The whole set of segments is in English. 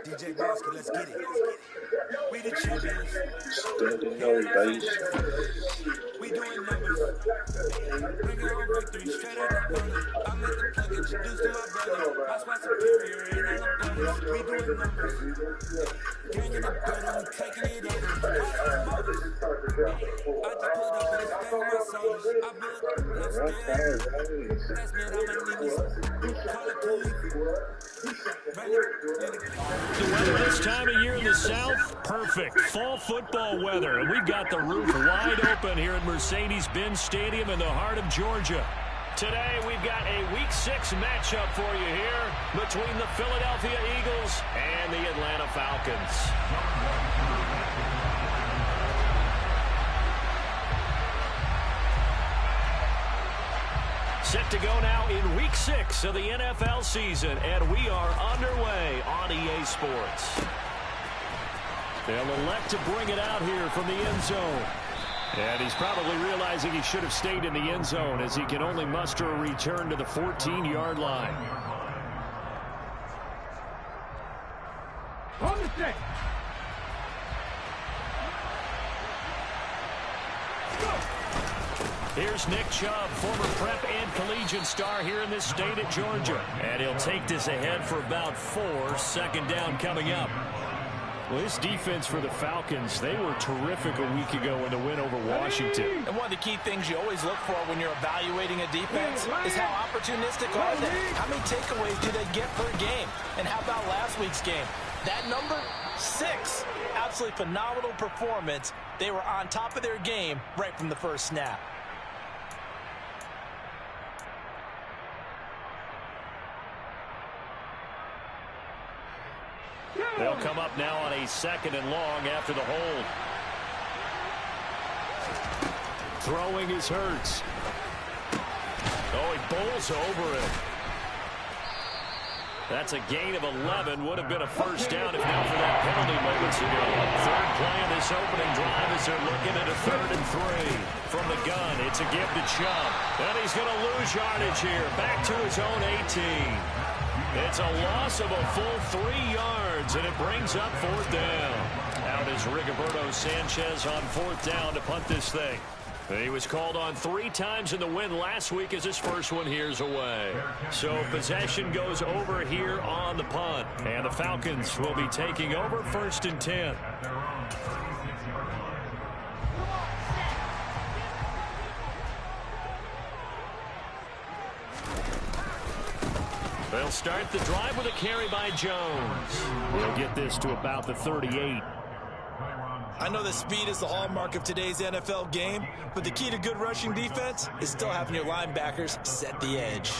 DJ Bosky, let's get it. We the champions. Standing ovation. We doing numbers. Bring your own victory straight out the bunny. I'm at the plug, introduced to my brother. My spot superior, ain't all above us. We doing numbers. Gang in the building, we taking it over. I just pulled up and stay with my soldiers. I built up upstairs. Last minute, I'm gonna leave me some. Call it cool. The weather this time of year in the South, perfect. Fall football weather. And we've got the roof wide open here at Mercedes-Benz Stadium in the heart of Georgia. Today, we've got a Week 6 matchup for you here between the Philadelphia Eagles and the Atlanta Falcons. Set to go now in Week 6 of the NFL season, and we are underway on EA Sports. They'll elect to bring it out here from the end zone. And he's probably realizing he should have stayed in the end zone as he can only muster a return to the 14-yard line. On the stick. Here's Nick Chubb, former prep and collegiate star here in this state of Georgia. And he'll take this ahead for about 4. Second down coming up. Well, this defense for the Falcons, they were terrific a week ago in the win over Washington. And one of the key things you always look for when you're evaluating a defense is how opportunistic are they? How many takeaways do they get per game? And how about last week's game? That number, 6. Absolutely phenomenal performance. They were on top of their game right from the first snap. They'll come up now on a 2nd and long after the hold. Throwing is Hurts. Oh, he bowls over it. That's a gain of 11. Would have been a first down if not for that penalty moments ago. Third play of this opening drive as they're looking at a 3rd and 3. From the gun, it's a give to Chubb. And he's going to lose yardage here. Back to his own 18. It's a loss of a full 3 yards, and it brings up 4th down. Out is Rigoberto Sanchez on 4th down to punt this thing. He was called on 3 times in the win last week as his first one here's away. So possession goes over here on the punt, and the Falcons will be taking over 1st and 10. They'll start the drive with a carry by Jones. He'll get this to about the 38. I know that speed is the hallmark of today's NFL game, but the key to good rushing defense is still having your linebackers set the edge.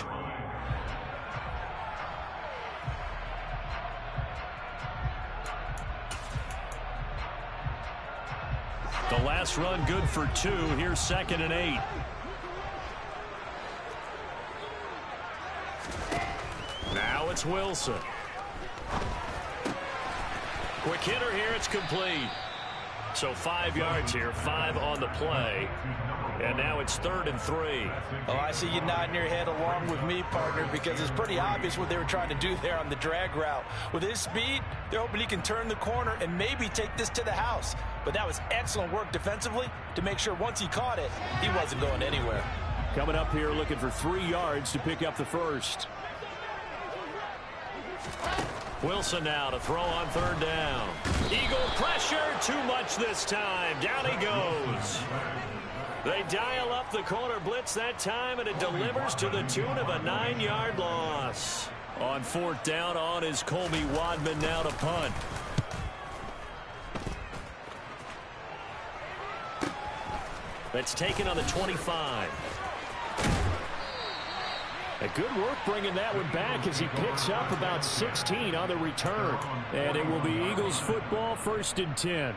The last run good for 2. Here's 2nd and 8. Now it's Wilson. Quick hitter here. It's complete. So 5 yards here, 5 on the play. And now it's 3rd and 3. Oh, I see you nodding your head along with me, partner, because it's pretty obvious what they were trying to do there on the drag route. With his speed, they're hoping he can turn the corner and maybe take this to the house. But that was excellent work defensively to make sure once he caught it, he wasn't going anywhere. Coming up here looking for 3 yards to pick up the first. Wilson now to throw on 3rd down. Eagle pressure, too much this time. Down he goes. They dial up the corner blitz that time, and it delivers to the tune of a 9-yard loss. On 4th down on is Colby Wadman now to punt. That's taken on the 25. A good work bringing that one back as he picks up about 16 on the return. And it will be Eagles football, 1st and 10.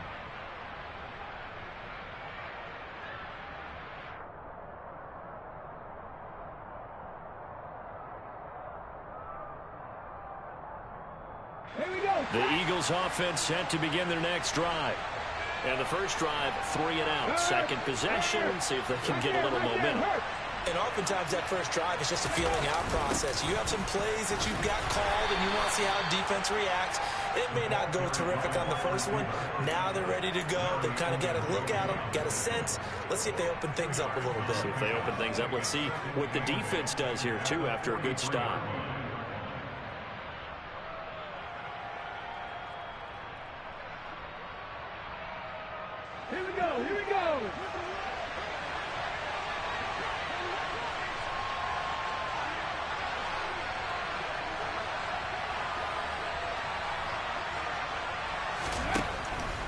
Here we go. The Eagles offense set to begin their next drive. And the first drive, 3 and out. Second possession, see if they can get a little momentum. And oftentimes that first drive is just a feeling out process. You have some plays that you've got called and you want to see how defense reacts. It may not go terrific on the first one. Now they're ready to go. They've kind of got to look at them, got a sense. Let's see if they open things up a little bit. See if they open things up. Let's see what the defense does here, too, after a good stop. Here we go, here we go.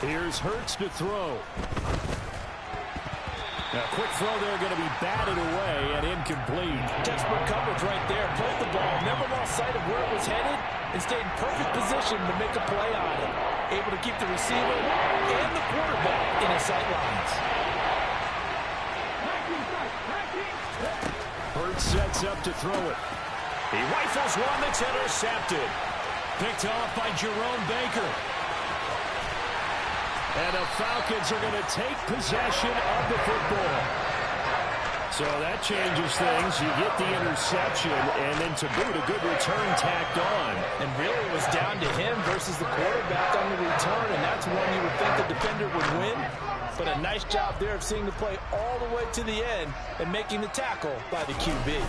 Here's Hurts to throw. Now, quick throw there, going to be batted away and incomplete. Textbook coverage right there. Played the ball, never lost sight of where it was headed, and stayed in perfect position to make a play on it. Able to keep the receiver and the quarterback in his sight lines. Hurts sets up to throw it. He rifles one that's intercepted. Picked off by Jerome Baker. And the Falcons are going to take possession of the football. So that changes things. You get the interception, and then to boot, a good return tacked on. And really it was down to him versus the quarterback on the return, and that's one you would think the defender would win. But a nice job there of seeing the play all the way to the end and making the tackle by the QB.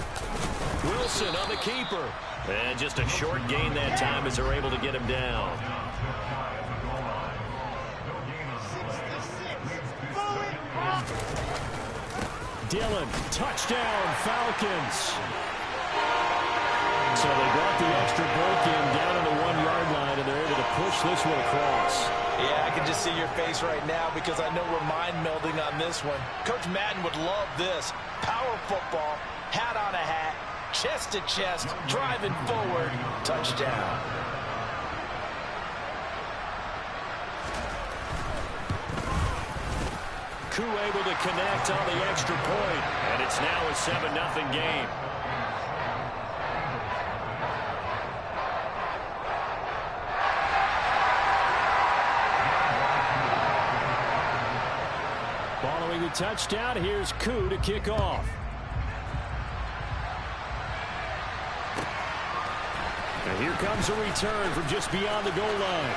Wilson on the keeper. And just a short gain that time as they're able to get him down. Dillon, touchdown, Falcons. So they brought the extra break in down on the 1-yard line, and they're able to push this one across. Yeah, I can just see your face right now because I know we're mind melding on this one. Coach Madden would love this. Power football, hat on a hat, chest to chest, driving forward, touchdown. Koo able to connect on the extra point, and it's now a 7-0 game. Following the touchdown, here's Koo to kick off. And here comes a return from just beyond the goal line.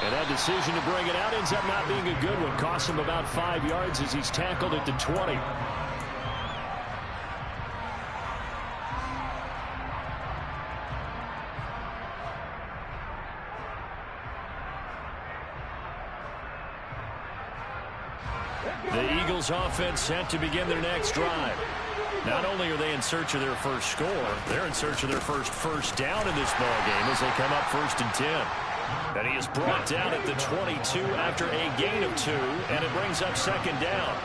And that decision to bring it out ends up not being a good one. Costs him about 5 yards as he's tackled at the 20. The Eagles offense set to begin their next drive. Not only are they in search of their first score, they're in search of their first down in this ballgame as they come up 1st and 10. And he is brought down at the 22 after a gain of 2, and it brings up 2nd down.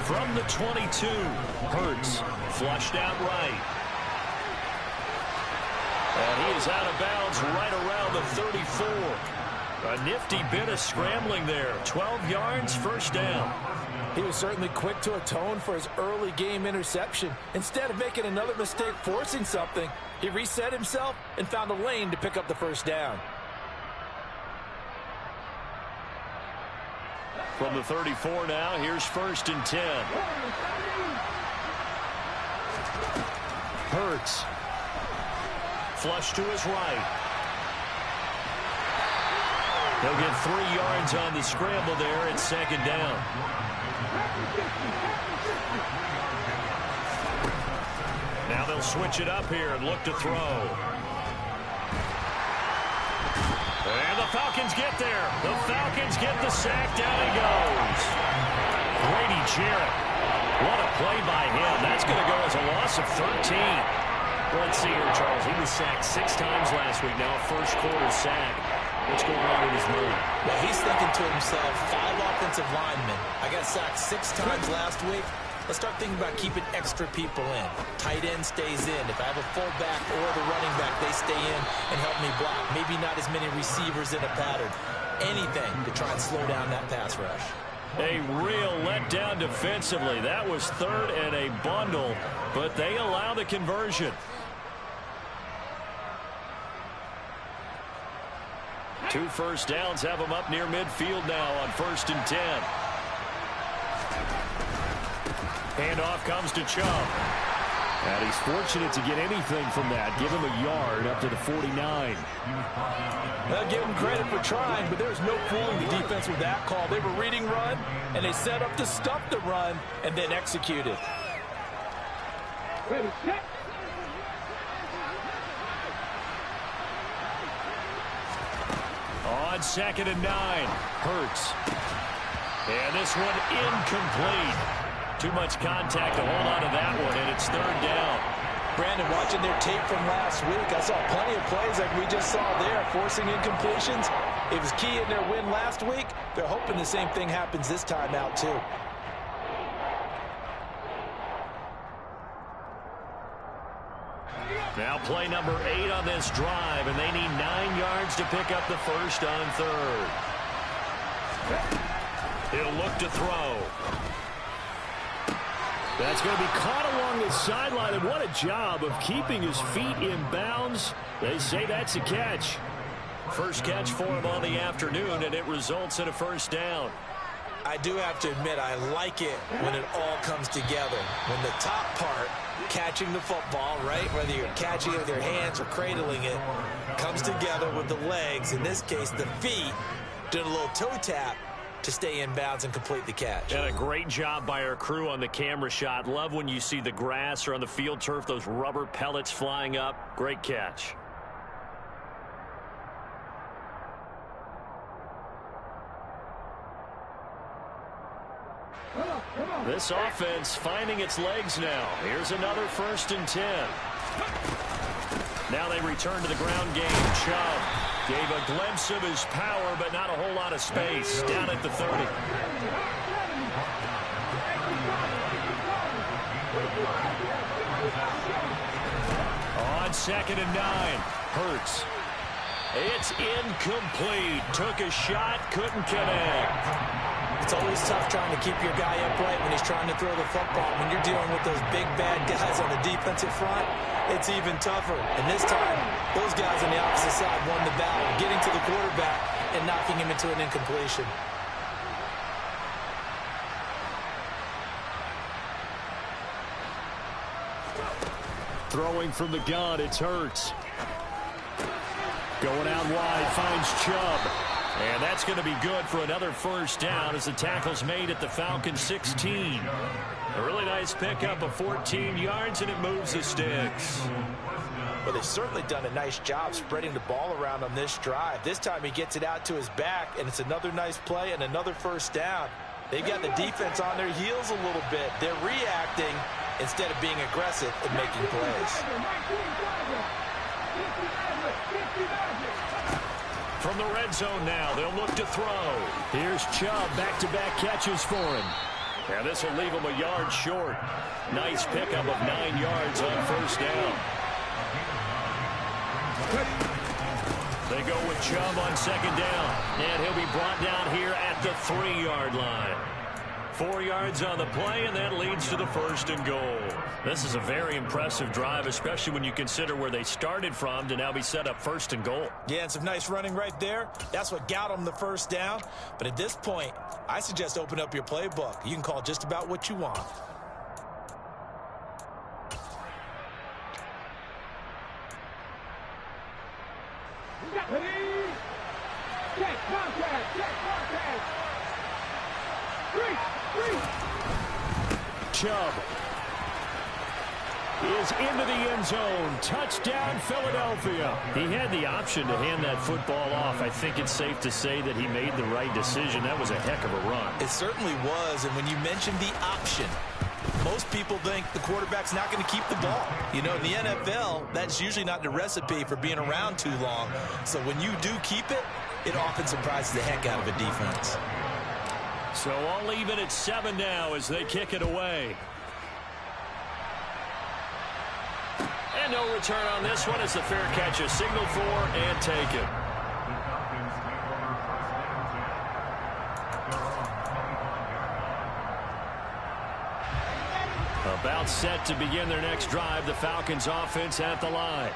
From the 22, Hurts flushed out right. And he is out of bounds right around the 34. A nifty bit of scrambling there. 12 yards, 1st down. He was certainly quick to atone for his early game interception. Instead of making another mistake forcing something, he reset himself and found a lane to pick up the 1st down. From the 34 now, here's 1st and 10. Hurts. Flush to his right. He'll get 3 yards on the scramble there at 2nd down. Now they'll switch it up here and look to throw. And the Falcons get there. The Falcons get the sack. Down he goes. Grady Jarrett. What a play by him. That's going to go as a loss of 13. Let's see here, Charles. He was sacked 6 times last week. Now a first-quarter sack. What's going on in his mind? Well, he's thinking to himself, 5 offensive linemen. I got sacked 6 times last week. Let's start thinking about keeping extra people in. Tight end stays in. If I have a fullback or the running back, they stay in and help me block. Maybe not as many receivers in a pattern. Anything to try and slow down that pass rush. A real letdown defensively. That was 3rd and a bundle, but they allow the conversion. 2 first downs have them up near midfield now on 1st and 10. Handoff comes to Chubb. And he's fortunate to get anything from that. Give him a yard up to the 49. I'll give him credit for trying, but there's no fooling the defense with that call. They were reading run, and they set up to stuff the run and then executed. On 2nd and 9, Hurts. And this one incomplete. Too much contact to hold on to that one, and it's 3rd down. Brandon, watching their tape from last week, I saw plenty of plays like we just saw there, forcing incompletions. It was key in their win last week. They're hoping the same thing happens this time out, too. Now play number 8 on this drive, and they need 9 yards to pick up the first on 3rd. He'll look to throw. That's going to be caught along the sideline, and what a job of keeping his feet in bounds. They say that's a catch. First catch for him on the afternoon, and it results in a first down. I do have to admit, I like it when it all comes together. When the top part, catching the football, right, whether you're catching it with your hands or cradling it, comes together with the legs, in this case the feet, doing a little toe tap to stay in bounds and complete the catch. And a great job by our crew on the camera shot. Love when you see the grass or on the field turf, those rubber pellets flying up. Great catch. This offense finding its legs now. Here's another 1st and 10. Now they return to the ground game. Chubb gave a glimpse of his power, but not a whole lot of space. Down at the 30. On 2nd and 9, Hurts. It's incomplete. Took a shot, couldn't connect. It's always tough trying to keep your guy upright when he's trying to throw the football. When you're dealing with those big, bad guys on the defensive front, it's even tougher. And this time, those guys on the opposite side won the battle, getting to the quarterback and knocking him into an incompletion. Throwing from the gun, it's Hurts. Going out wide, finds Chubb. And that's going to be good for another first down as the tackle's made at the Falcons 16. A really nice pickup of 14 yards, and it moves the sticks. Well, they've certainly done a nice job spreading the ball around on this drive. This time he gets it out to his back, and it's another nice play and another first down. They've got the defense on their heels a little bit. They're reacting instead of being aggressive and making plays. From the red zone now, they'll look to throw. Here's Chubb, back-to-back catches for him. And this will leave him a yard short. Nice pickup of 9 yards on first down. They go with Chubb on 2nd down. And he'll be brought down here at the 3-yard line. 4 yards on the play, and that leads to the 1st and goal. This is a very impressive drive, especially when you consider where they started from to now be set up 1st and goal. Yeah, and some nice running right there. That's what got them the first down. But at this point, I suggest open up your playbook. You can call just about what you want. Chubb is into the end zone. Touchdown, Philadelphia. He had the option to hand that football off. I think it's safe to say that he made the right decision. That was a heck of a run. It certainly was, and when you mentioned the option, most people think the quarterback's not going to keep the ball. You know, in the NFL, that's usually not the recipe for being around too long. So when you do keep it, it often surprises the heck out of a defense. So all even at 7 now as they kick it away. And no return on this one as the fair catch is signaled for and taken. About set to begin their next drive. The Falcons offense at the line.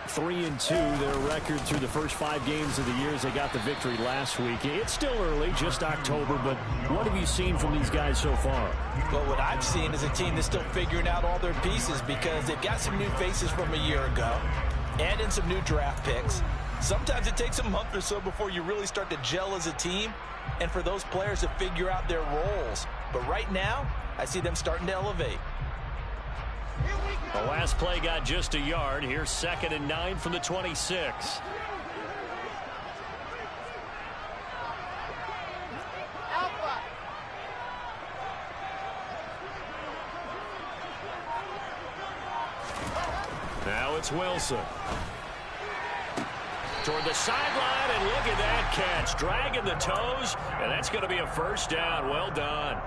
3-2, their record through the first 5 games of the year as they got the victory last week. It's still early, just October, but what have you seen from these guys so far? Well, what I've seen is a team that's still figuring out all their pieces because they've got some new faces from a year ago and in some new draft picks. Sometimes it takes a month or so before you really start to gel as a team and for those players to figure out their roles. But right now, I see them starting to elevate. The last play got just a yard. Here's 2nd and 9 from the 26. Now it's Wilson. Toward the sideline, and look at that catch. Dragging the toes, and that's going to be a first down. Well done.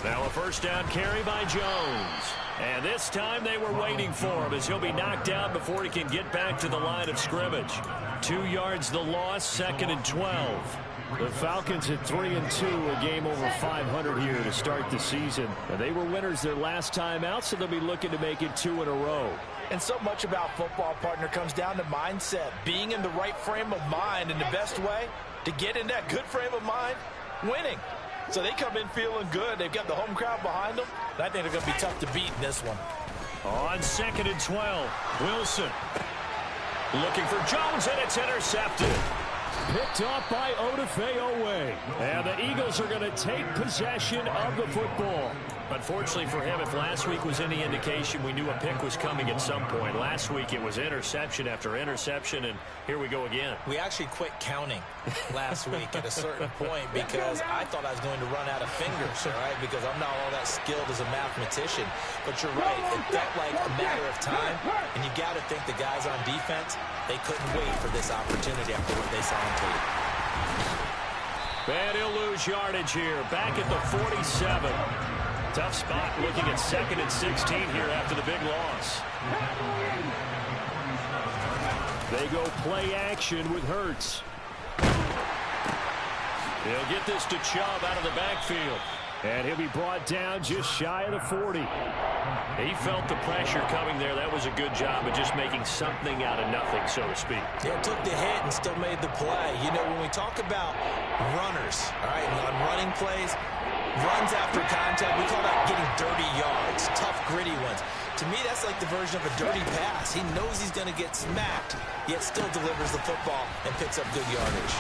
Now a first down carry by Jones. And this time they were waiting for him as he'll be knocked down before he can get back to the line of scrimmage. 2 yards the loss, 2nd and 12. The Falcons at 3-2, a game over 500 here to start the season. And they were winners their last time out, so they'll be looking to make it 2 in a row. And so much about football, partner, comes down to mindset. Being in the right frame of mind, and the best way to get in that good frame of mind, winning. So they come in feeling good. They've got the home crowd behind them. And I think they're going to be tough to beat in this one. On 2nd and 12, Wilson looking for Jones, and it's intercepted. Picked off by Odafe-Oweh. And the Eagles are going to take possession of the football. Unfortunately for him, if last week was any indication, we knew a pick was coming at some point. Last week it was interception after interception, and here we go again. We actually quit counting last week at a certain point because I thought I was going to run out of fingers, all right, because I'm not all that skilled as a mathematician. But you're right, it felt like a matter of time, and you got to think the guys on defense, they couldn't wait for this opportunity after what they saw on tape. And he'll lose yardage here, back at the 47. Tough spot looking at 2nd and 16 here after the big loss. They go play action with Hurts. He'll get this to Chubb out of the backfield. And he'll be brought down just shy of the 40. He felt the pressure coming there. That was a good job of just making something out of nothing, so to speak. Yeah, took the hit and still made the play. You know, when we talk about runners, all right, on running plays, runs after contact, we call that getting dirty yards, tough, gritty ones. To me, that's like the version of a dirty pass. He knows he's going to get smacked, yet still delivers the football and picks up good yardage.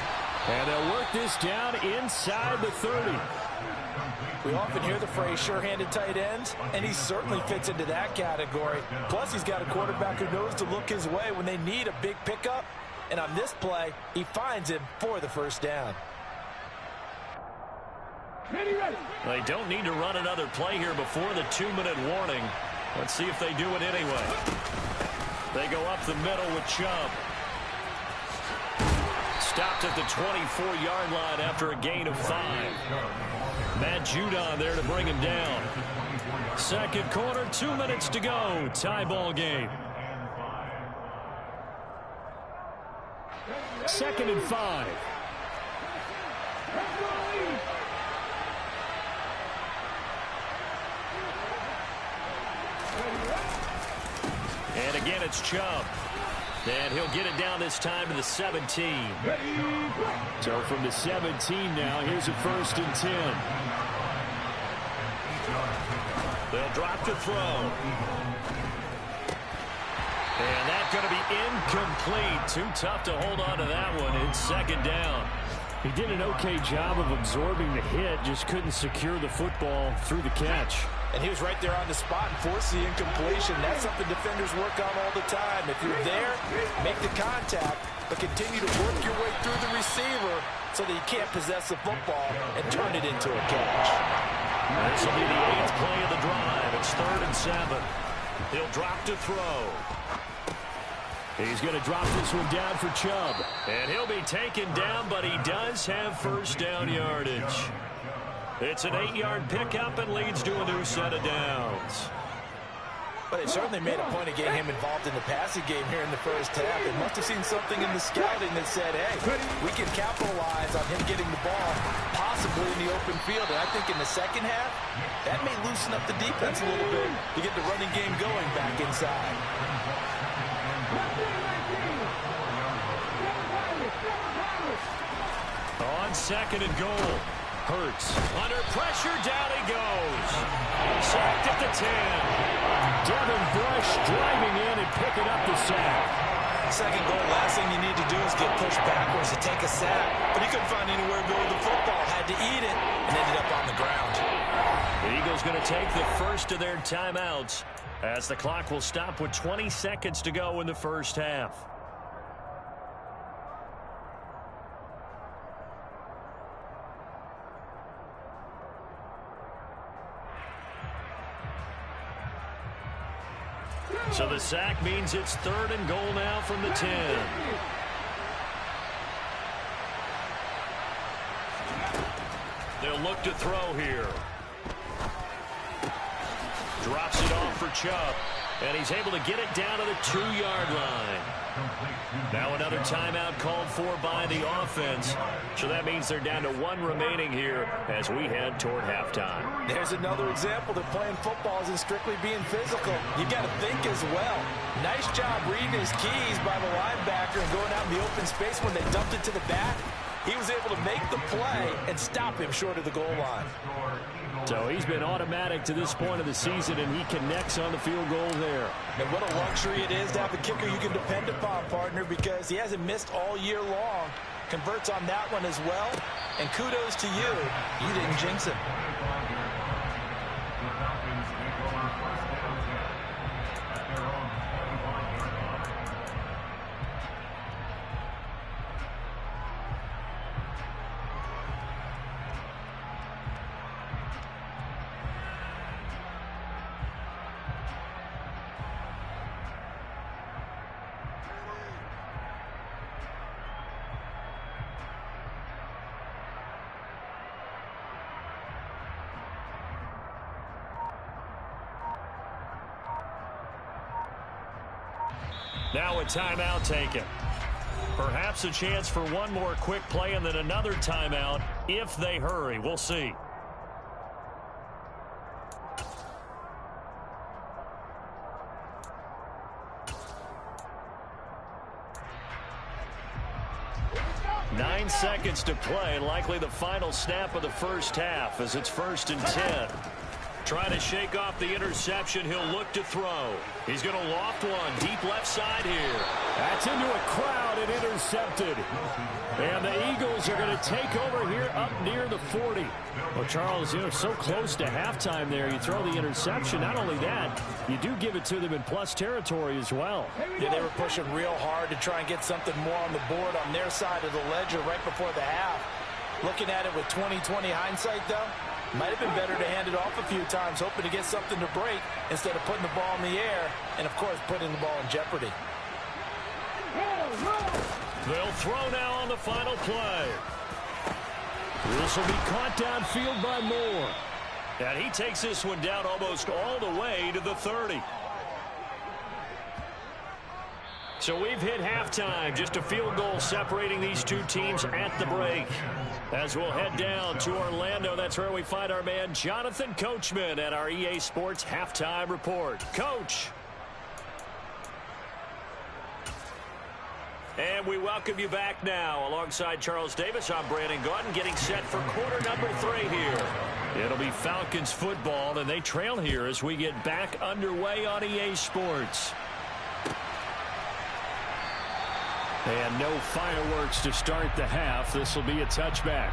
And they'll work this down inside the 30. We often hear the phrase sure-handed tight ends, and he certainly fits into that category. Plus, he's got a quarterback who knows to look his way when they need a big pickup. And on this play, he finds him for the first down. They don't need to run another play here before the 2-minute warning. Let's see if they do it anyway. They go up the middle with Chubb. Stopped at the 24-yard line after a gain of 5. Matt Judon there to bring him down. Second quarter, 2 minutes to go. Tie ball game. 2nd and 5. And again, it's Chubb. And he'll get it down this time to the 17. So from the 17 now, here's a 1st and 10. They'll drop to throw. And that's going to be incomplete. Too tough to hold on to that one. It's 2nd down. He did an okay job of absorbing the hit, just couldn't secure the football through the catch. And he was right there on the spot and forced the incompletion. That's something defenders work on all the time. If you're there, make the contact, but continue to work your way through the receiver so that you can't possess the football and turn it into a catch. This will be the 8th play of the drive. It's 3rd and 7. He'll drop to throw. He's going to drop this one down for Chubb. And he'll be taken down, but he does have first down yardage. It's an 8-yard pickup and leads to a new set of downs. But they certainly made a point of getting him involved in the passing game here in the first half. They must have seen something in the scouting that said, hey, we can capitalize on him getting the ball possibly in the open field. And I think in the second half, that may loosen up the defense a little bit to get the running game going back inside. On second and goal. Hurts. Under pressure, down he goes. Sacked at the 10. Devin Bush driving in and picking up the sack. Second goal, last thing you need to do is get pushed backwards to take a sack. But he couldn't find anywhere to go with the football. Had to eat it and ended up on the ground. The Eagles going to take the first of their timeouts as the clock will stop with 20 seconds to go in the first half. So the sack means it's third and goal now from the 10. They'll look to throw here. Drops it off for Chubb. And he's able to get it down to the 2-yard line. Now another timeout called for by the offense. So that means they're down to 1 remaining here as we head toward halftime. There's another example that playing football isn't strictly being physical. You got to think as well. Nice job reading his keys by the linebacker and going out in the open space when they dumped it to the back. He was able to make the play and stop him short of the goal line. So he's been automatic to this point of the season, and he connects on the field goal there. And what a luxury it is to have a kicker you can depend upon, partner, because he hasn't missed all year long. Converts on that one as well. And kudos to you. You didn't jinx him. Now a timeout taken. Perhaps a chance for one more quick play and then another timeout if they hurry. We'll see. Nine seconds to play, likely the final snap of the first half as it's 1st and 10. Trying to shake off the interception. He'll look to throw. He's going to loft one deep left side here. That's into a crowd and intercepted. And the Eagles are going to take over here up near the 40. Well, Charles, so close to halftime there. You throw the interception. Not only that, you do give it to them in plus territory as well. Yeah, they were pushing real hard to try and get something more on the board on their side of the ledger right before the half. Looking at it with 20/20 hindsight, though, might have been better to hand it off a few times, hoping to get something to break instead of putting the ball in the air and, of course, putting the ball in jeopardy. They'll throw now on the final play. This will be caught downfield by Moore. And he takes this one down almost all the way to the 30. So we've hit halftime. Just a field goal separating these two teams at the break. As we'll head down to Orlando, that's where we find our man Jonathan Coachman at our EA Sports Halftime Report. Coach. And we welcome you back now. Alongside Charles Davis, I'm Brandon Gaudin, getting set for quarter number 3 here. It'll be Falcons football, and they trail here as we get back underway on EA Sports. And no fireworks to start the half. This will be a touchback.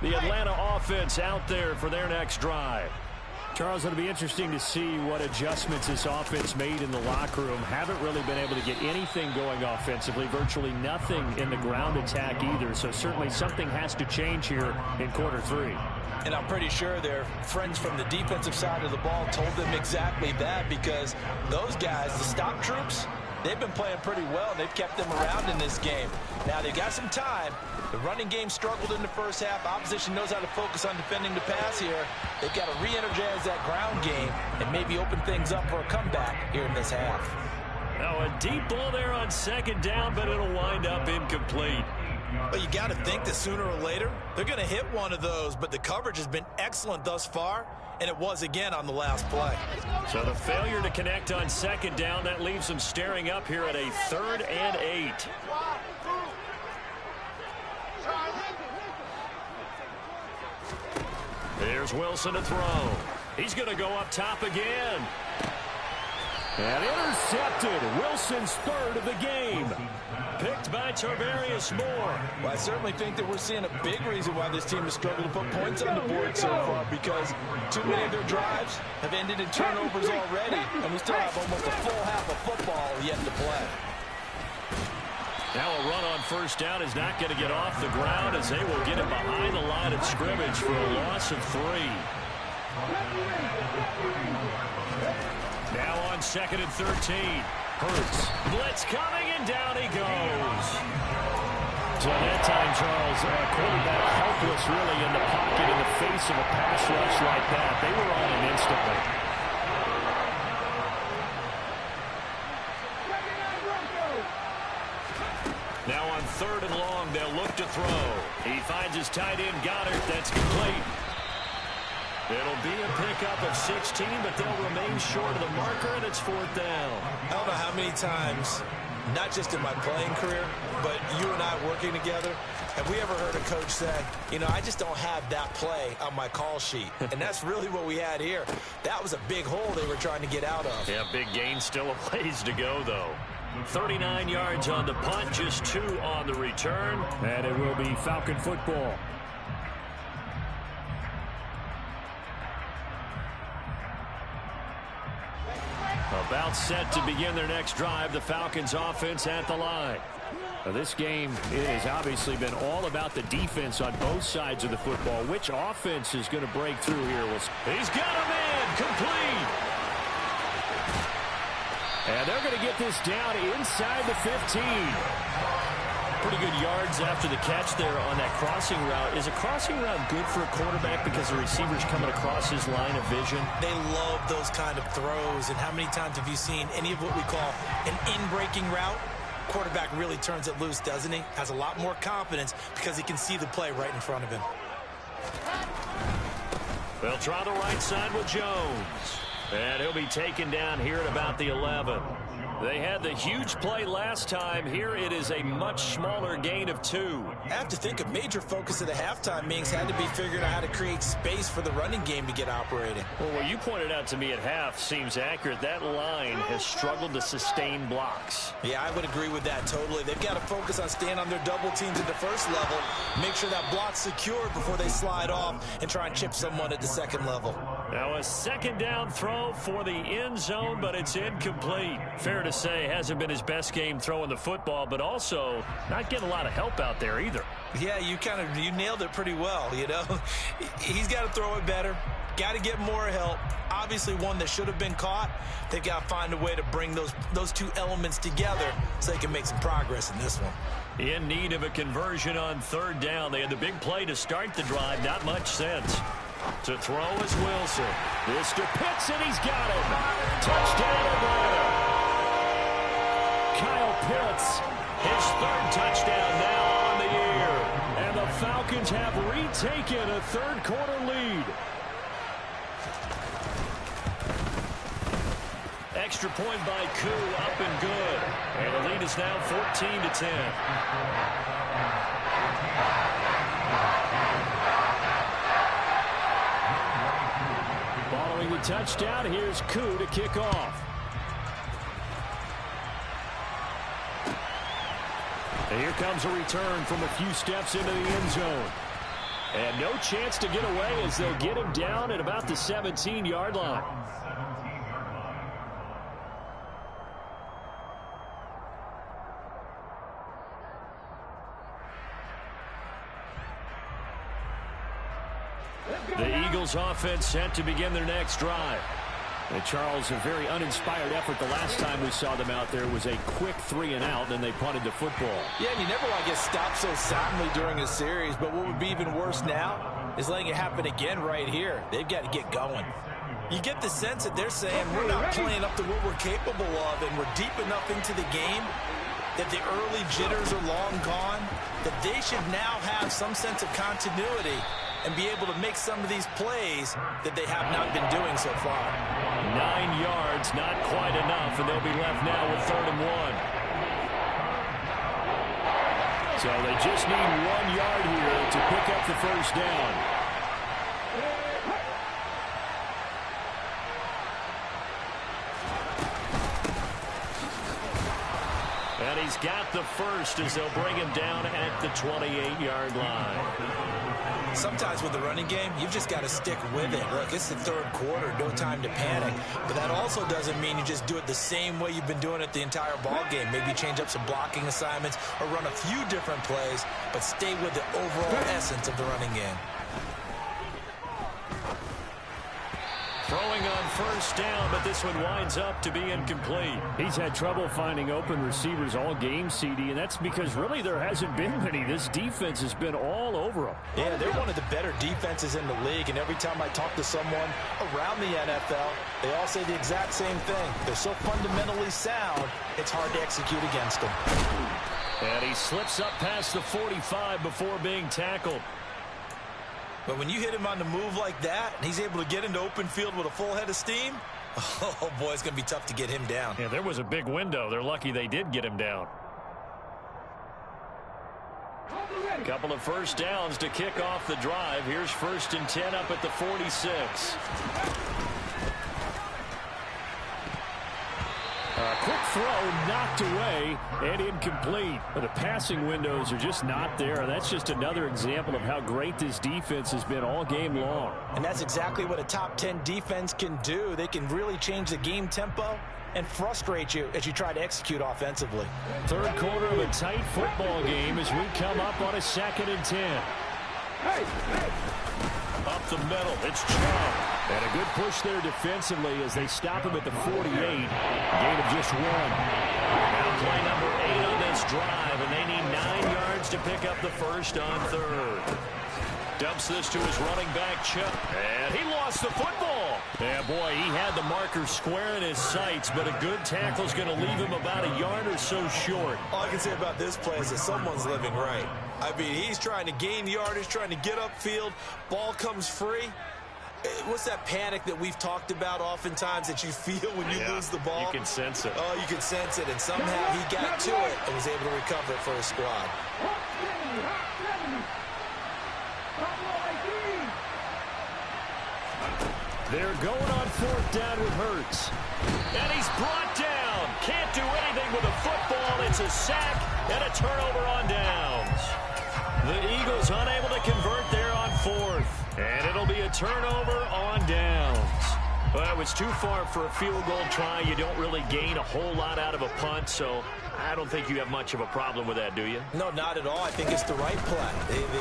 The Atlanta offense out there for their next drive. Charles, it'll be interesting to see what adjustments this offense made in the locker room. Haven't really been able to get anything going offensively. Virtually nothing in the ground attack either. So certainly something has to change here in quarter 3. And I'm pretty sure their friends from the defensive side of the ball told them exactly that, because those guys, the stop troops, They've been playing pretty well. They've kept them around in this game. Now, they've got some time. The running game struggled in the first half. Opposition knows how to focus on defending the pass here. They've got to re-energize that ground game and maybe open things up for a comeback here in this half. Now, a deep ball there on second down, but it'll wind up incomplete. But you got to think that sooner or later, they're going to hit one of those. But the coverage has been excellent thus far, and it was again on the last play. So the failure to connect on second down, that leaves them staring up here at a 3rd and 8. Here's Wilson to throw. He's going to go up top again. And intercepted. Wilson's 3rd of the game. Picked by Tarvarius Moore. Well, I certainly think that we're seeing a big reason why this team has struggled to put points on the board so far, because too many of their drives have ended in turnovers already, and we still have almost a full half of football yet to play. Now a run on first down is not going to get off the ground, as they will get him behind the line of scrimmage for a loss of 3. Now on 2nd and 13. Hurts. Blitz coming, and down he goes. So that time, Charles, quarterback helpless really in the pocket in the face of a pass rush like that. They were on him instantly. Now on 3rd and long, they'll look to throw. He finds his tight end, Goddard. That's complete. It'll be a pickup of 16, but they'll remain short of the marker, and it's 4th down. I don't know how many times, not just in my playing career, but you and I working together, have we ever heard a coach say, you know, I just don't have that play on my call sheet. And that's really what we had here. That was a big hole they were trying to get out of. Yeah, big gain, still a ways to go, though. 39 yards on the punt, just 2 on the return, and it will be Falcon football. About set to begin their next drive, the Falcons offense at the line. Now, this game has obviously been all about the defense on both sides of the football. Which offense is going to break through here? He's got a man complete. And they're going to get this down inside the 15. Pretty good yards after the catch there on that crossing route. Is a crossing route good for a quarterback because the receiver's coming across his line of vision? They love those kind of throws. And how many times have you seen any of what we call an in-breaking route? Quarterback really turns it loose, doesn't he? Has a lot more confidence because he can see the play right in front of him. They'll try the right side with Jones. And he'll be taken down here at about the 11. They had the huge play last time. Here it is a much smaller gain of 2. I have to think a major focus of the halftime meetings had to be figuring out how to create space for the running game to get operating. Well, what you pointed out to me at half seems accurate. That line has struggled to sustain blocks. Yeah, I would agree with that totally. They've got to focus on staying on their double teams at the first level, make sure that block's secured before they slide off and try and chip someone at the second level. Now a second down throw for the end zone, but it's incomplete. Fair to say, hasn't been his best game throwing the football, but also not getting a lot of help out there either. Yeah, you nailed it pretty well, you know. He's got to throw it better. Got to get more help. Obviously one that should have been caught. They've got to find a way to bring those two elements together so they can make some progress in this one. In need of a conversion on 3rd down. They had the big play to start the drive. Not much sense. To throw is Wilson. This to Pitts, and he's got it. Touchdown, Atlanta. Kyle Pitts, his 3rd touchdown now on the year. And the Falcons have retaken a 3rd quarter lead. Extra point by Koo, up and good. And the lead is now 14-10. Following the touchdown, here's Koo to kick off. And here comes a return from a few steps into the end zone. And no chance to get away as they'll get him down at about the 17-yard line. The Eagles offense set to begin their next drive. And Charles, a very uninspired effort. The last time we saw them out there was a quick 3-and-out, and then they punted the football. Yeah, and you never want to get stopped so soundly during a series, but what would be even worse now is letting it happen again right here. They've got to get going. You get the sense that they're saying we're not playing up to what we're capable of, and we're deep enough into the game that the early jitters are long gone, that they should now have some sense of continuity and be able to make some of these plays that they have not been doing so far. 9 yards, not quite enough, and they'll be left now with 3rd and 1. So they just need 1 yard here to pick up the first down. And he's got the first as they'll bring him down at the 28-yard line. Sometimes with the running game, you've just got to stick with it. Look, it's the 3rd quarter, no time to panic. But that also doesn't mean you just do it the same way you've been doing it the entire ball game. Maybe change up some blocking assignments or run a few different plays, but stay with the overall essence of the running game. Throwing on first down, but this one winds up to be incomplete. He's had trouble finding open receivers all game, CD, and that's because really there hasn't been many. This defense has been all over them. Yeah, they're one of the better defenses in the league, and every time I talk to someone around the NFL, they all say the exact same thing. They're so fundamentally sound, it's hard to execute against them. And he slips up past the 45 before being tackled. But when you hit him on the move like that, and he's able to get into open field with a full head of steam, oh, boy, it's going to be tough to get him down. Yeah, there was a big window. They're lucky they did get him down. A couple of first downs to kick off the drive. Here's 1st and 10 up at the 46. A quick throw knocked away and incomplete. But the passing windows are just not there. That's just another example of how great this defense has been all game long. And that's exactly what a top 10 defense can do. They can really change the game tempo and frustrate you as you try to execute offensively. 3rd quarter of a tight football game as we come up on a 2nd and 10. Up the middle, it's Chubb. And a good push there defensively as they stop him at the 48. Gain of just 1. Now play number 8 on this drive, and they need 9 yards to pick up the first on 3rd. Dumps this to his running back, Chubb. And he lost the football. Yeah, boy, he had the marker square in his sights, but a good tackle is going to leave him about a yard or so short. All I can say about this play is that someone's living right. I mean, he's trying to gain yardage, trying to get upfield. Ball comes free. What's that panic that we've talked about oftentimes that you feel when you lose the ball? You can sense it. Oh, you can sense it, and somehow he got to it and was able to recover it for his squad. They're going on 4th down with Hurts. And he's brought down. Can't do anything with a football. It's a sack and a turnover on downs. The Eagles unable to convert there on 4th. And it'll be a turnover on downs. Well, it's too far for a field goal try. You don't really gain a whole lot out of a punt, so I don't think you have much of a problem with that, do you? No, not at all. I think it's the right play,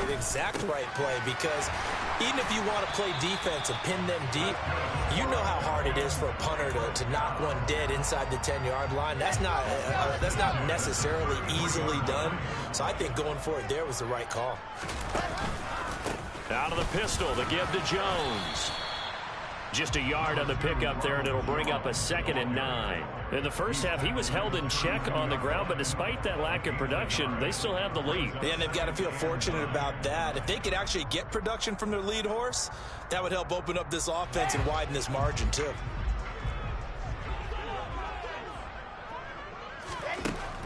the exact right play, because even if you want to play defense and pin them deep, you know how hard it is for a punter to knock one dead inside the 10-yard line. That's not necessarily easily done. So I think going for it there was the right call. Out of the pistol, the give to Jones. Just a yard on the pickup there, and it'll bring up a 2nd and 9. In the first half, he was held in check on the ground, but despite that lack of production, they still have the lead. And they've got to feel fortunate about that. If they could actually get production from their lead horse, that would help open up this offense and widen this margin, too.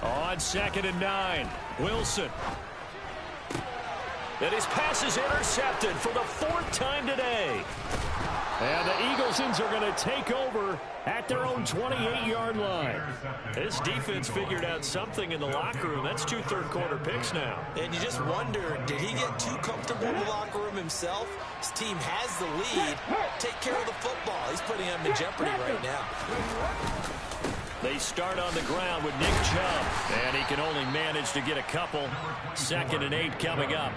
On 2nd and 9, Wilson. And his pass is intercepted for the 4th time today. And the Eaglesons are going to take over at their own 28-yard line. This defense figured out something in the locker room. That's 2 third-quarter picks now. And you just wonder, did he get too comfortable in the locker room himself? His team has the lead. Take care of the football. He's putting them in jeopardy right now. They start on the ground with Nick Chubb. And he can only manage to get a couple. 2nd and 8 coming up.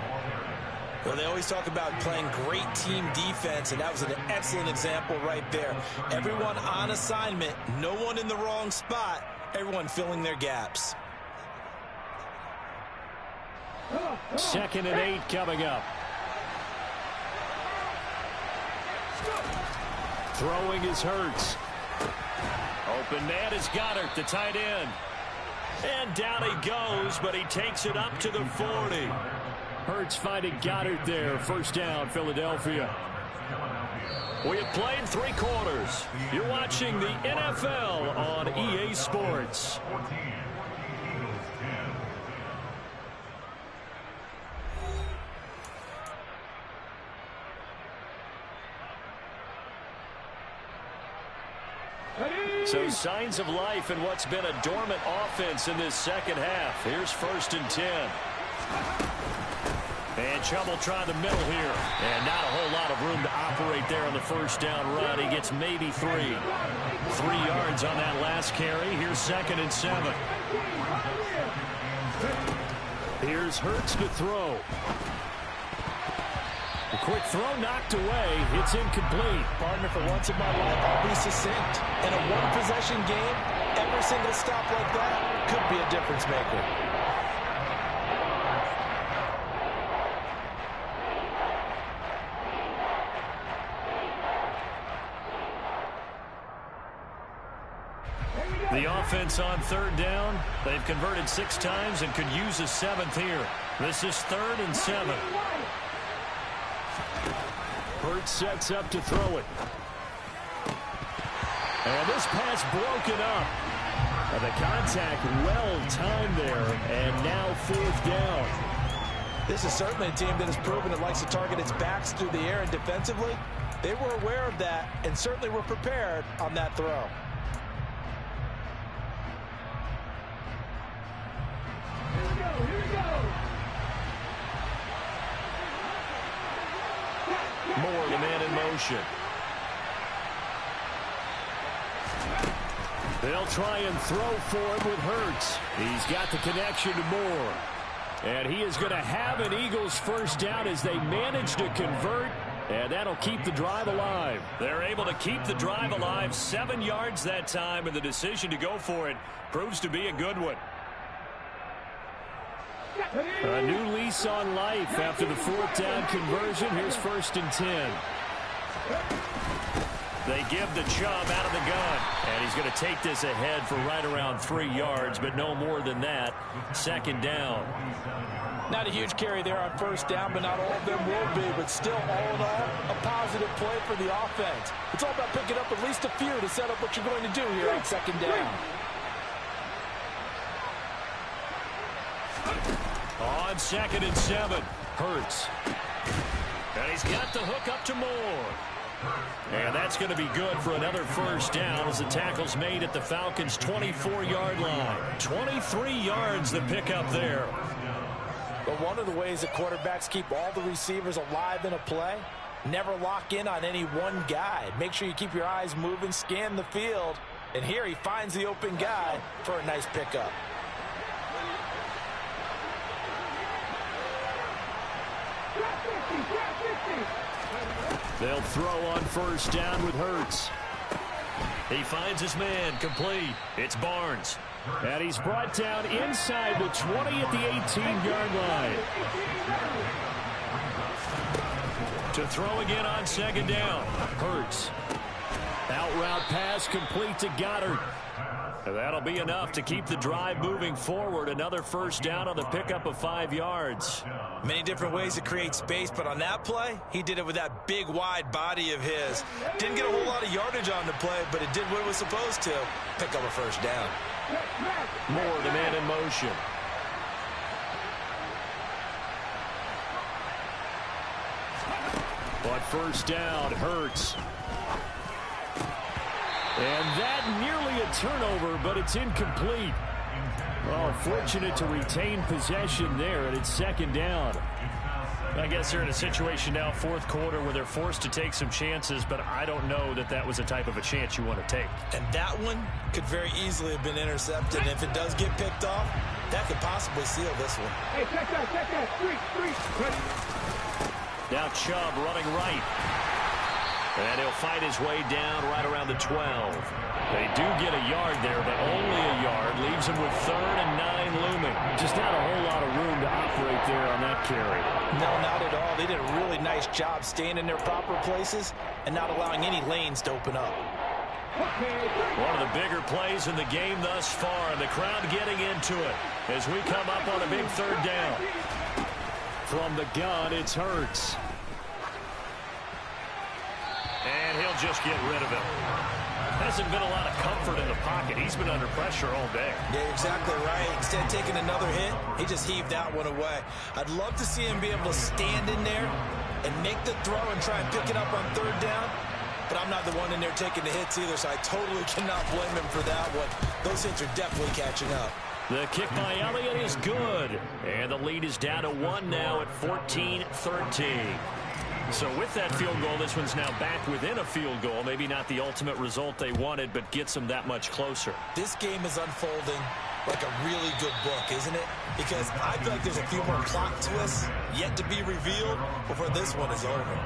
Well, they always talk about playing great team defense, and that was an excellent example right there. Everyone on assignment, no one in the wrong spot, everyone filling their gaps. 2nd and 8 coming up. Throwing is Hurts. Open man is Goddard, the tight end. And down he goes, but he takes it up to the 40. Hurts finding Goddard there. 1st down, Philadelphia. We have played 3 quarters. You're watching the NFL on EA Sports. So signs of life in what's been a dormant offense in this second half. Here's 1st and 10. And Chubb will try the middle here. And not a whole lot of room to operate there on the 1st down run. He gets maybe 3. 3 yards on that last carry. Here's 2nd and 7. Here's Hurts to throw. A quick throw knocked away. It's incomplete. Partner, for once in my life, I'll be succinct. In a one-possession game, every single stop like that could be a difference maker. The offense on 3rd down. They've converted 6 times and could use a 7th here. This is 3rd and 7. Hurts sets up to throw it. And this pass broken up. And the contact well timed there. And now 4th down. This is certainly a team that has proven it likes to target its backs through the air, and defensively, they were aware of that and certainly were prepared on that throw. Here we go. Moore, the man in motion. They'll try and throw for him with Hurts. He's got the connection to Moore. And he is going to have an Eagles 1st down as they manage to convert. And that'll keep the drive alive. They're able to keep the drive alive. 7 yards that time, and the decision to go for it proves to be a good one. A new lease on life after the 4th down conversion. Here's 1st and 10. They give the Chubb out of the gun. And he's going to take this ahead for right around 3 yards, but no more than that. 2nd down. Not a huge carry there on 1st down, but not all of them will be. But still, all in all, a positive play for the offense. It's all about picking up at least a few to set up what you're going to do here on 2nd down. On 2nd and 7, Hurts. And he's got the hook up to Moore. And that's going to be good for another 1st down as the tackle's made at the Falcons' 24-yard line. 23 yards the pickup there. But one of the ways that quarterbacks keep all the receivers alive in a play, never lock in on any one guy. Make sure you keep your eyes moving, scan the field. And here he finds the open guy for a nice pickup. They'll throw on 1st down with Hurts. He finds his man, complete. It's Barnes. And he's brought down inside the 20 at the 18-yard line. To throw again on 2nd down. Hurts. Out route pass complete to Goddard. And that'll be enough to keep the drive moving forward. Another 1st down on the pickup of 5 yards. Many different ways to create space, but on that play, he did it with that big, wide body of his. Didn't get a whole lot of yardage on the play, but it did what it was supposed to. Pick up a 1st down. Moore, the man in motion. But 1st down, Hurts. And that nearly a turnover, but it's incomplete. Well, fortunate to retain possession there, and it's 2nd down. I guess they're in a situation now, 4th quarter, where they're forced to take some chances, but I don't know that that was the type of a chance you want to take. And that one could very easily have been intercepted. And if it does get picked off, That could possibly seal this one. Hey, check that. Three. Now Chubb running right. And he'll fight his way down right around the 12. They do get a yard there, but only a yard. Leaves him with 3rd and 9 looming. Just not a whole lot of room to operate there on that carry. No, not at all. They did a really nice job staying in their proper places and not allowing any lanes to open up. One of the bigger plays in the game thus far, and the crowd getting into it as we come up on a big 3rd down. From the gun, it's Hurts. And he'll just get rid of it. Hasn't been a lot of comfort in the pocket. He's been under pressure all day. Yeah, exactly right. Instead of taking another hit, he just heaved that one away. I'd love to see him be able to stand in there and make the throw and try and pick it up on 3rd down. But I'm not the one in there taking the hits either, so I totally cannot blame him for that one. Those hits are definitely catching up. The kick by Elliott is good. And the lead is down to 1 now at 14-13. So with that field goal, this one's now back within a field goal. Maybe not the ultimate result they wanted, but gets them that much closer. This game is unfolding like a really good book, isn't it? Because I feel like there's a few more plot twists yet to be revealed before this one is over.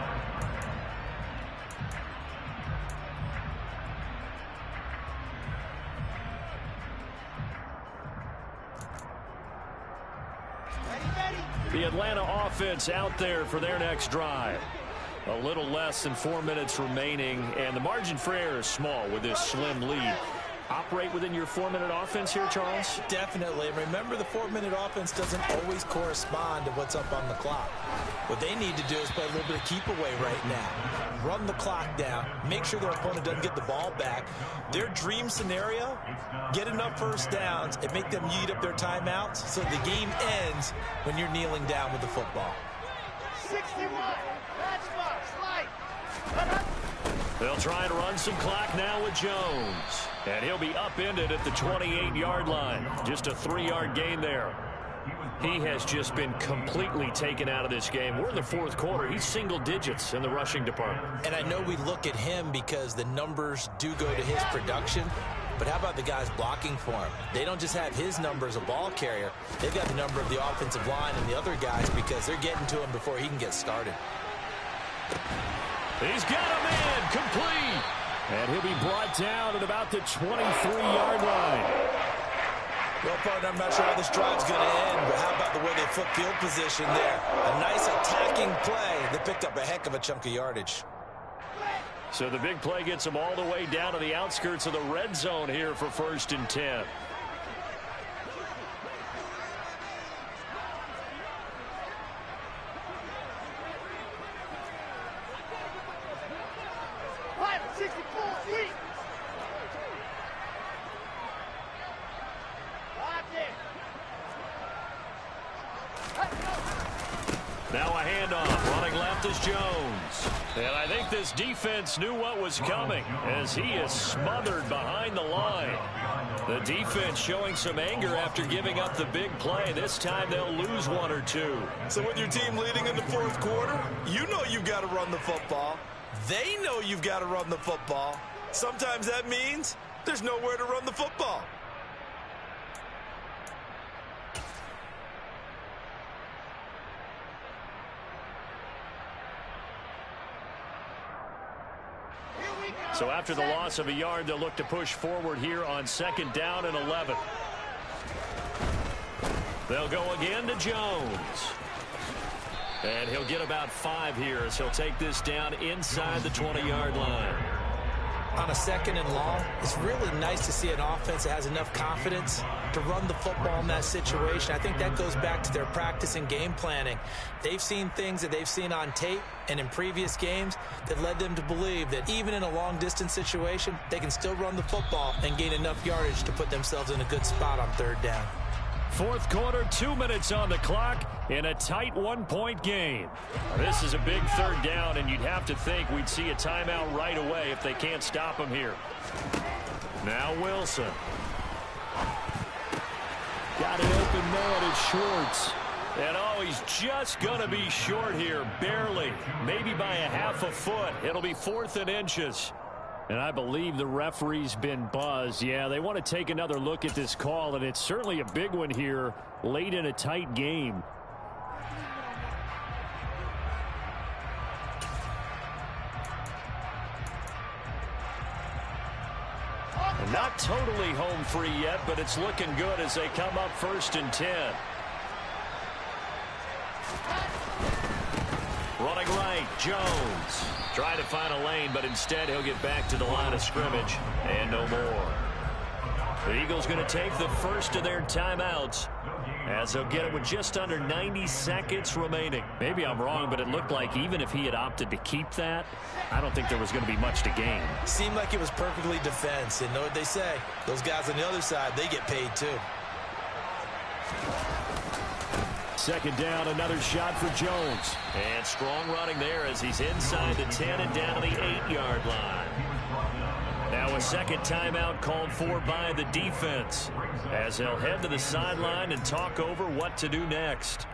The Atlanta offense out there for their next drive. A little less than 4 minutes remaining, and the margin for error is small with this slim lead. Operate within your 4-minute offense here, Charles? Definitely. And remember, the 4-minute offense doesn't always correspond to what's up on the clock. What they need to do is play a little bit of keep away right now. Run the clock down. Make sure their opponent doesn't get the ball back. Their dream scenario, get enough first downs and make them eat up their timeouts so the game ends when you're kneeling down with the football. 61. Matchbox light. They'll try and run some clock now with Jones. And he'll be upended at the 28-yard line. Just a 3-yard gain there. He has just been completely taken out of this game. We're in the 4th quarter. He's single digits in the rushing department. And I know we look at him because the numbers do go to his production. But how about the guys blocking for him? They don't just have his number as a ball carrier. They've got the number of the offensive line and the other guys because they're getting to him before he can get started. He's got a man complete. And he'll be brought down at about the 23-yard line. Well, partner, I'm not sure how this drive's going to end, but how about the way they flip field position there? A nice attacking play that picked up a heck of a chunk of yardage. So the big play gets them all the way down to the outskirts of the red zone here for 1st and 10. Now a handoff. Running left is Jones. And I think this defense knew what was coming as he is smothered behind the line. The defense showing some anger after giving up the big play. This time they'll lose 1 or 2. So with your team leading in the 4th quarter, you know you've got to run the football. They know you've got to run the football. Sometimes that means there's nowhere to run the football. So after the loss of a yard, they'll look to push forward here on 2nd down and 11. They'll go again to Jones. And he'll get about 5 here as he'll take this down inside the 20-yard line. On a 2nd and long, it's really nice to see an offense that has enough confidence to run the football in that situation. I think that goes back to their practice and game planning. They've seen things that they've seen on tape and in previous games that led them to believe that even in a long-distance situation, they can still run the football and gain enough yardage to put themselves in a good spot on 3rd down. 4th quarter, 2 minutes on the clock in a tight 1-point game. This is a big 3rd down, and you'd have to think we'd see a timeout right away if they can't stop him here. Now Wilson. Got it open man, it's Schwartz. And oh, he's just going to be short here, barely. Maybe by a half a foot. It'll be 4th and inches. And I believe the referee's been buzzed. Yeah, they want to take another look at this call, and it's certainly a big one here late in a tight game. Not totally home free yet, but it's looking good as they come up 1st and 10. Running right, Jones. Trying to find a lane, but instead he'll get back to the line of scrimmage. And no more. The Eagles going to take the first of their timeouts, as they'll get it with just under 90 seconds remaining. Maybe I'm wrong, but it looked like even if he had opted to keep that, I don't think there was going to be much to gain. Seemed like it was perfectly defense. And know what they say? Those guys on the other side, they get paid too. 2nd down, another shot for Jones. And strong running there as he's inside the 10 and down to the 8-yard line. Now a second timeout called for by the defense, as they'll head to the sideline and talk over what to do next.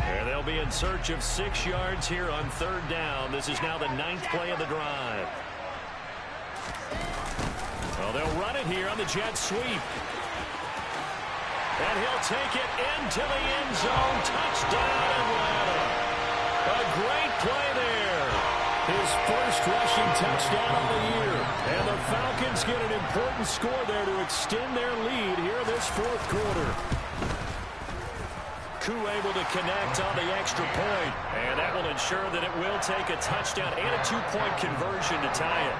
And they'll be in search of 6 yards here on 3rd down. This is now the 9th play of the drive. Well, they'll run it here on the jet sweep. And he'll take it into the end zone. Touchdown, Atlanta. A great play there. His first rushing touchdown of the year. And the Falcons get an important score there to extend their lead here this 4th quarter. Koo able to connect on the extra point. And that will ensure that it will take a touchdown and a 2-point conversion to tie it.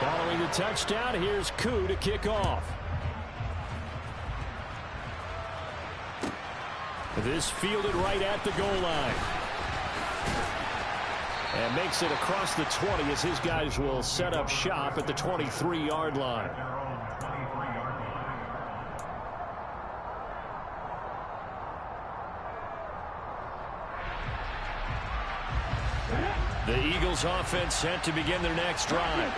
Following the touchdown, here's Koo to kick off. This fielded right at the goal line. And makes it across the 20 as his guys will set up shop at the 23-yard line. The Eagles offense set to begin their next drive.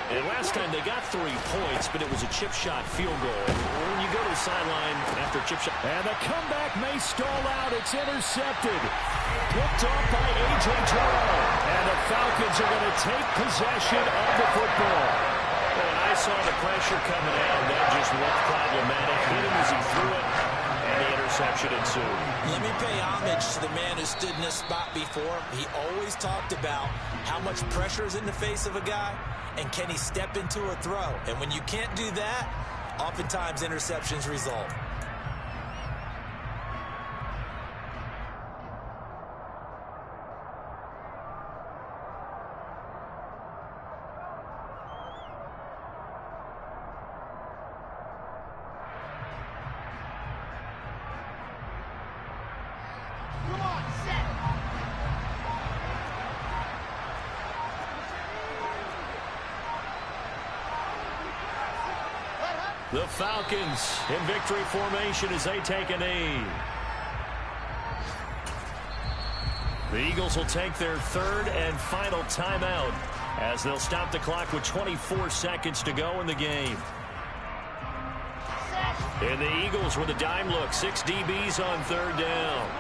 And last time they got 3 points, but it was a chip shot field goal. When you go to the sideline after a chip shot. And the comeback may stall out. It's intercepted. Picked off by A.J. Terrell. And the Falcons are going to take possession of the football. When I saw the pressure coming out, that just looked problematic. Hit him as he threw it. And the interception ensued. Let me pay homage to the man who stood in this spot before. He always talked about how much pressure is in the face of a guy and can he step into a throw. And when you can't do that, oftentimes interceptions result. The Falcons in victory formation as they take a knee. The Eagles will take their 3rd and final timeout as they'll stop the clock with 24 seconds to go in the game. And the Eagles with a dime look. 6 DBs on 3rd down.